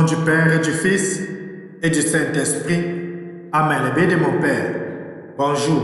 nom du Père et du Fils et du Saint-Esprit. Amen. Le bien de mon Père. Bonjour.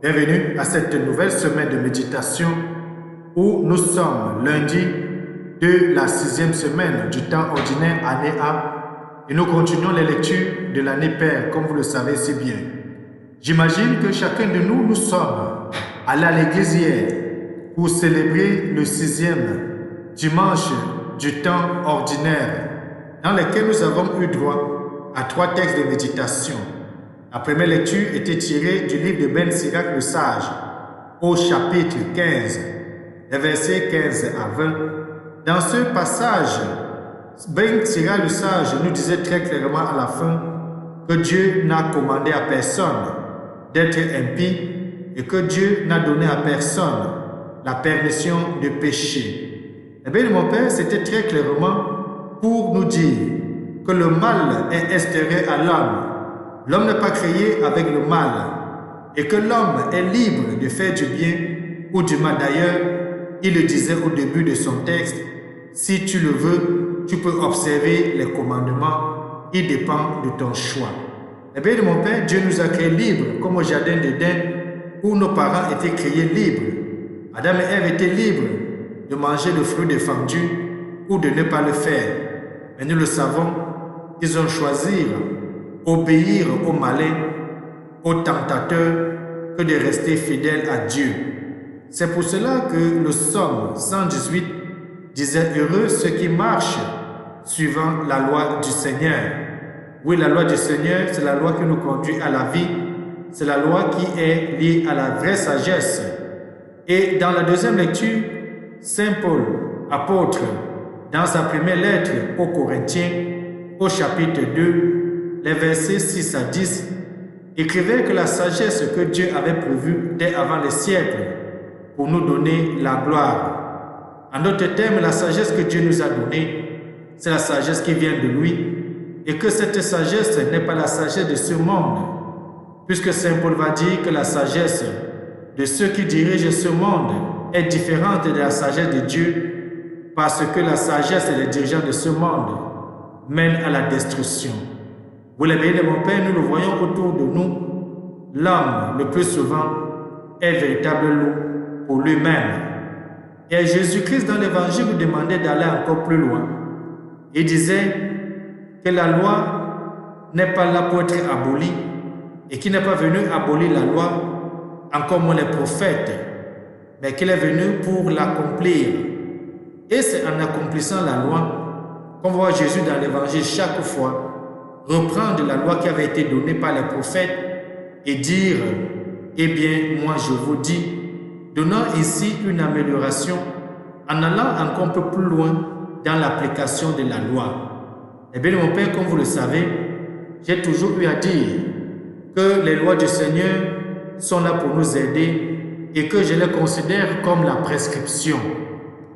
Bienvenue à cette nouvelle semaine de méditation où nous sommes lundi de la 6e semaine du temps ordinaire année A et nous continuons les lectures de l'année Père comme vous le savez si bien. J'imagine que chacun de nous sommes allés à l'église hier pour célébrer le 6e dimanche du temps ordinaire dans lequel nous avons eu droit à 3 textes de méditation. La première lecture était tirée du livre de Ben Sirac le Sage au chapitre 15, les versets 15 à 20. Dans ce passage, Ben Sirac le Sage nous disait très clairement à la fin que Dieu n'a commandé à personne d'être impie et que Dieu n'a donné à personne la permission de pécher. Eh bien, mon Père, c'était très clairement pour nous dire que le mal est extérieur à l'homme. L'homme n'est pas créé avec le mal et que l'homme est libre de faire du bien ou du mal. D'ailleurs, il le disait au début de son texte, si tu le veux, tu peux observer les commandements, il dépend de ton choix. Eh bien, mon Père, Dieu nous a créés libres comme au jardin d'Éden où nos parents étaient créés libres. Adam et Ève étaient libres de manger le fruit défendu ou de ne pas le faire. Mais nous le savons, ils ont choisi obéir au malin, au tentateur, que de rester fidèles à Dieu. C'est pour cela que le psaume 118 disait « Heureux ceux qui marchent suivant la loi du Seigneur ». Oui, la loi du Seigneur, c'est la loi qui nous conduit à la vie. C'est la loi qui est liée à la vraie sagesse. Et dans la deuxième lecture, Saint Paul, apôtre, dans sa première lettre aux Corinthiens, au chapitre 2, les versets 6 à 10, écrivait que la sagesse que Dieu avait prévue dès avant les siècles pour nous donner la gloire. En d'autres termes, la sagesse que Dieu nous a donnée, c'est la sagesse qui vient de lui, et que cette sagesse n'est pas la sagesse de ce monde, puisque Saint Paul va dire que la sagesse de ceux qui dirigent ce monde est différente de la sagesse de Dieu, parce que la sagesse des dirigeants de ce monde mène à la destruction. Vous les bénis de mon Père, nous le voyons autour de nous. L'homme, le plus souvent, est véritable loup pour lui-même. Et Jésus-Christ, dans l'Évangile, nous demandait d'aller encore plus loin. Il disait que la loi n'est pas là pour être abolie et qu'il n'est pas venu abolir la loi, encore moins les prophètes, mais qu'il est venu pour l'accomplir. Et c'est en accomplissant la loi qu'on voit Jésus dans l'Évangile chaque fois reprendre la loi qui avait été donnée par les prophètes et dire « Eh bien, moi je vous dis », donnant ici une amélioration en allant encore un peu plus loin dans l'application de la loi. Eh bien, mon Père, comme vous le savez, j'ai toujours eu à dire que les lois du Seigneur sont là pour nous aider et que je les considère comme la prescription.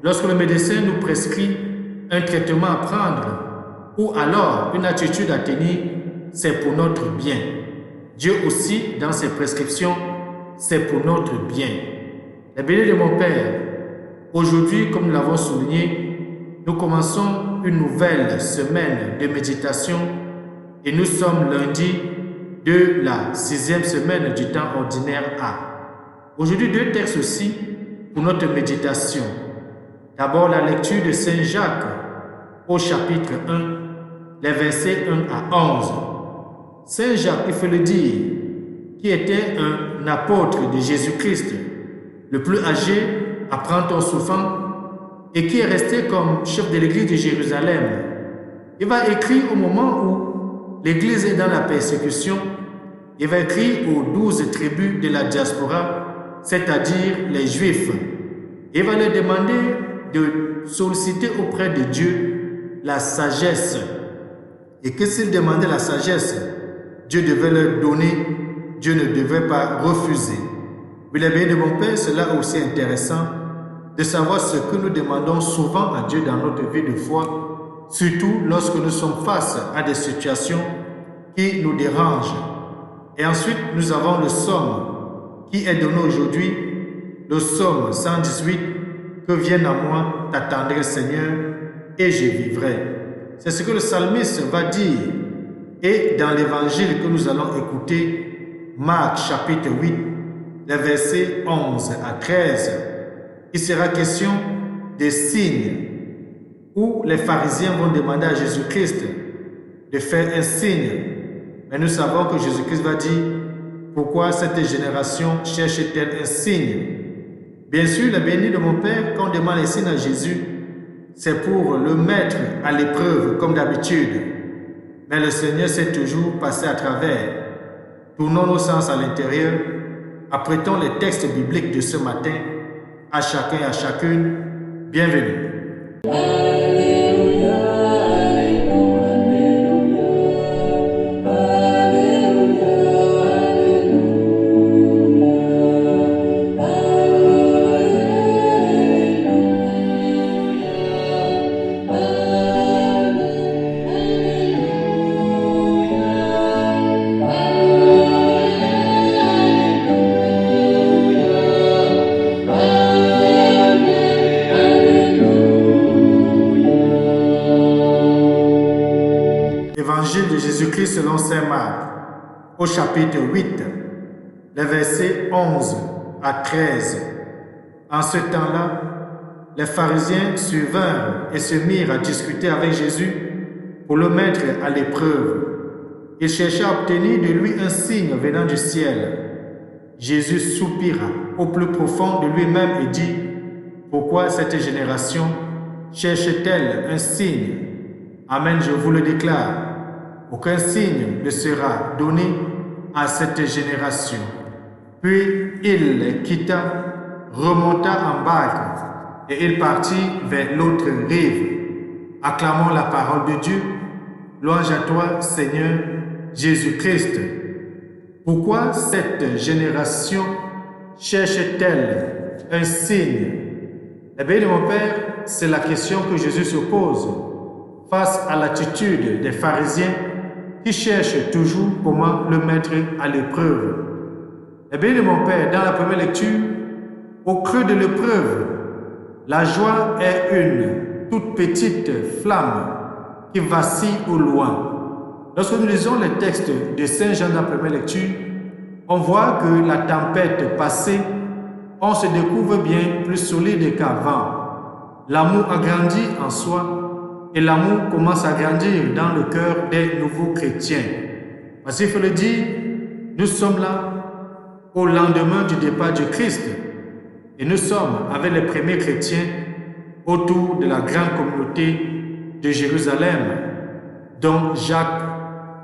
Lorsque le médecin nous prescrit un traitement à prendre ou alors une attitude à tenir, c'est pour notre bien. Dieu aussi, dans ses prescriptions, c'est pour notre bien. Les bénis de mon Père, aujourd'hui, comme nous l'avons souligné, nous commençons une nouvelle semaine de méditation et nous sommes lundi de la 6e semaine du temps ordinaire A. Aujourd'hui, 2 textes aussi pour notre méditation. D'abord, la lecture de Saint Jacques au chapitre 1, les versets 1 à 11. Saint Jacques, il faut le dire, qui était un apôtre de Jésus-Christ, le plus âgé, apprend en souffrant, et qui est resté comme chef de l'église de Jérusalem. Il va écrire au moment où l'église est dans la persécution. Il va écrire aux 12 tribus de la diaspora, c'est-à-dire les Juifs. Il va leur demander de solliciter auprès de Dieu la sagesse. Et que s'ils demandaient la sagesse, Dieu devait leur donner, Dieu ne devait pas refuser. Mais les bénis de mon Père, cela est aussi intéressant de savoir ce que nous demandons souvent à Dieu dans notre vie de foi, surtout lorsque nous sommes face à des situations qui nous dérangent. Et ensuite, nous avons le psaume qui est donné aujourd'hui, le psaume 118, que vienne à moi ta tendresse Seigneur et je vivrai. C'est ce que le psalmiste va dire. Et dans l'évangile que nous allons écouter, Marc chapitre 8, les versets 11 à 13, il sera question des signes où les pharisiens vont demander à Jésus-Christ de faire un signe. Mais nous savons que Jésus-Christ va dire, pourquoi cette génération cherche-t-elle un signe? Bien sûr, la bénie de mon Père, quand on demande un signe à Jésus, c'est pour le mettre à l'épreuve comme d'habitude. Mais le Seigneur sait toujours passer à travers. Tournons nos sens à l'intérieur, apprêtons les textes bibliques de ce matin, à chacun et à chacune. Bienvenue. Évangile de Jésus-Christ selon saint Marc, au chapitre 8, les versets 11 à 13. En ce temps-là, les pharisiens survinrent et se mirent à discuter avec Jésus pour le mettre à l'épreuve. Ils cherchaient à obtenir de lui un signe venant du ciel. Jésus soupira au plus profond de lui-même et dit, « Pourquoi cette génération cherche-t-elle un signe? Amen, je vous le déclare. Aucun signe ne sera donné à cette génération. » Puis il les quitta, remonta en barque, et il partit vers l'autre rive. Acclamons la parole de Dieu. Louange à toi, Seigneur Jésus-Christ. Pourquoi cette génération cherche-t-elle un signe? Eh bien, mon Père, c'est la question que Jésus se pose face à l'attitude des pharisiens qui cherchent toujours comment le mettre à l'épreuve. Eh bien, mon Père, dans la première lecture, au creux de l'épreuve, la joie est une toute petite flamme qui vacille au loin. Lorsque nous lisons le texte de Saint Jean dans la première lecture, on voit que la tempête passée, on se découvre bien plus solide qu'avant. L'amour a grandi en soi et l'amour commence à grandir dans le cœur des nouveaux chrétiens. Parce qu'il faut le dire, nous sommes là au lendemain du départ du Christ et nous sommes avec les premiers chrétiens autour de la grande communauté de Jérusalem, dont Jacques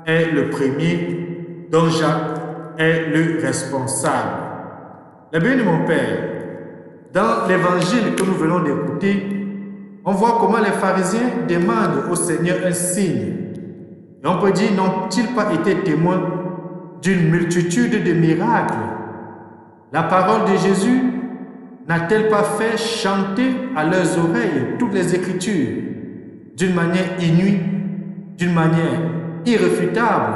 est le premier, dont Jacques est le responsable. La bien de mon Père, dans l'évangile que nous venons d'écouter, on voit comment les pharisiens demandent au Seigneur un signe. Et on peut dire, n'ont-ils pas été témoins d'une multitude de miracles? La parole de Jésus n'a-t-elle pas fait chanter à leurs oreilles toutes les Écritures d'une manière inouïe, d'une manière irréfutable,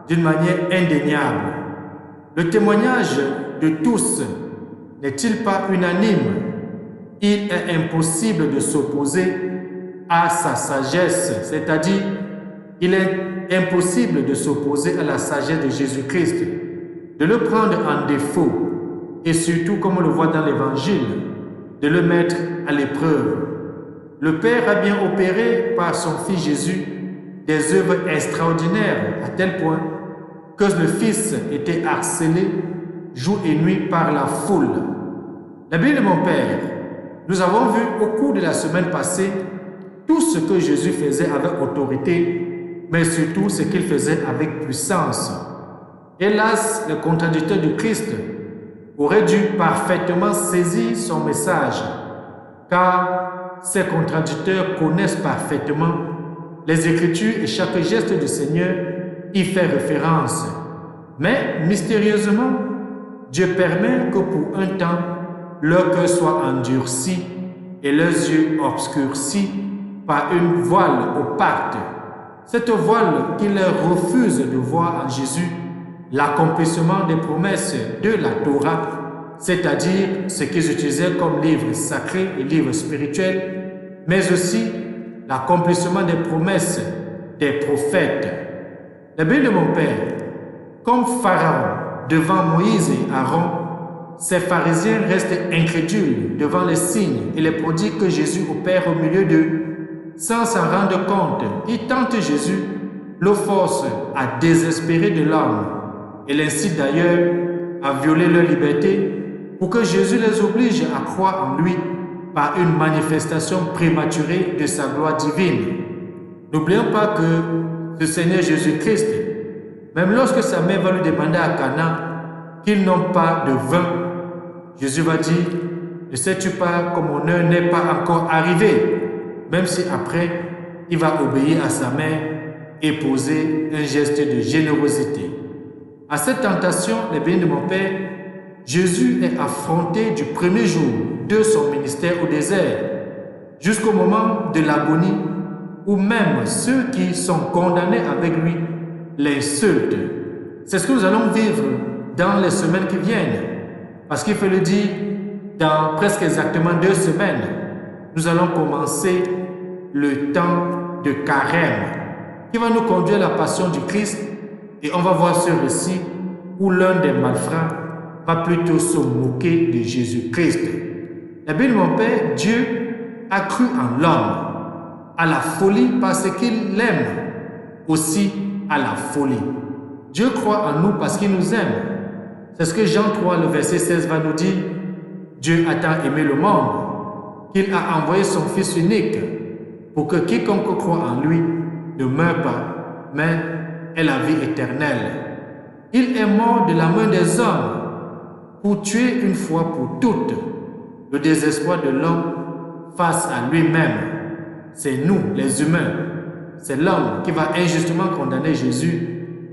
d'une manière indéniable? Le témoignage de tous n'est-il pas unanime? Il est impossible de s'opposer à sa sagesse, c'est-à-dire il est impossible de s'opposer à la sagesse de Jésus-Christ, de le prendre en défaut et surtout, comme on le voit dans l'Évangile, de le mettre à l'épreuve. Le Père a bien opéré par son Fils Jésus des œuvres extraordinaires à tel point que le Fils était harcelé jour et nuit par la foule. La Bible de mon Père, nous avons vu au cours de la semaine passée tout ce que Jésus faisait avec autorité, mais surtout ce qu'il faisait avec puissance. Hélas, les contradicteurs du Christ auraient dû parfaitement saisir son message, car ces contradicteurs connaissent parfaitement les Écritures et chaque geste du Seigneur y fait référence. Mais mystérieusement, Dieu permet que pour un temps, leur cœur soit endurci et leurs yeux obscurcis par une voile opaque. Cette voile qui leur refuse de voir en Jésus l'accomplissement des promesses de la Torah, c'est-à-dire ce qu'ils utilisaient comme livre sacré et livre spirituel, mais aussi l'accomplissement des promesses des prophètes. La Bible de mon Père, comme Pharaon devant Moïse et Aaron, ces pharisiens restent incrédules devant les signes et les prodiges que Jésus opère au milieu d'eux. Sans s'en rendre compte, ils tentent Jésus, le forcent à désespérer de l'homme et l'incitent d'ailleurs à violer leur liberté pour que Jésus les oblige à croire en lui par une manifestation prématurée de sa gloire divine. N'oublions pas que ce Seigneur Jésus-Christ, même lorsque sa mère va lui demander à Cana qu'ils n'ont pas de vin, Jésus va dire, ne sais-tu pas que mon heure n'est pas encore arrivée, même si après, il va obéir à sa mère et poser un geste de générosité. À cette tentation, les bénis de mon Père, Jésus est affronté du premier jour de son ministère au désert jusqu'au moment de l'agonie où même ceux qui sont condamnés avec lui l'insultent. C'est ce que nous allons vivre dans les semaines qui viennent. Parce qu'il faut le dire, dans presque exactement 2 semaines, nous allons commencer le temps de carême qui va nous conduire à la passion du Christ et on va voir ce récit où l'un des malfrats va plutôt se moquer de Jésus-Christ. La Bible, mon Père, Dieu a cru en l'homme, à la folie parce qu'il l'aime, aussi à la folie. Dieu croit en nous parce qu'il nous aime. C'est ce que Jean 3, le verset 16 va nous dire. Dieu a tant aimé le monde qu'il a envoyé son Fils unique pour que quiconque croit en lui ne meure pas, mais ait la vie éternelle. Il est mort de la main des hommes pour tuer une fois pour toutes le désespoir de l'homme face à lui-même. C'est nous, les humains. C'est l'homme qui va injustement condamner Jésus.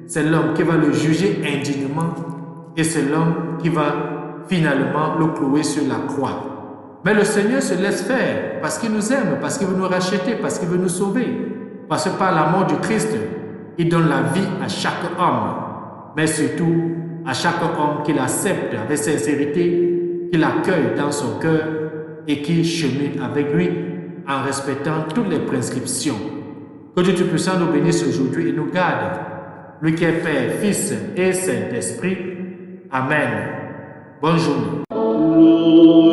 C'est l'homme qui va le juger indignement. Et c'est l'homme qui va finalement le clouer sur la croix. Mais le Seigneur se laisse faire parce qu'il nous aime, parce qu'il veut nous racheter, parce qu'il veut nous sauver. Parce que par la mort du Christ, il donne la vie à chaque homme. Mais surtout, à chaque homme qu'il accepte avec sincérité, qu'il accueille dans son cœur et qui chemine avec lui en respectant toutes les prescriptions. Que Dieu Tout-Puissant nous bénisse aujourd'hui et nous garde. Lui qui est Père, Fils et Saint-Esprit. Amen. Bonne journée.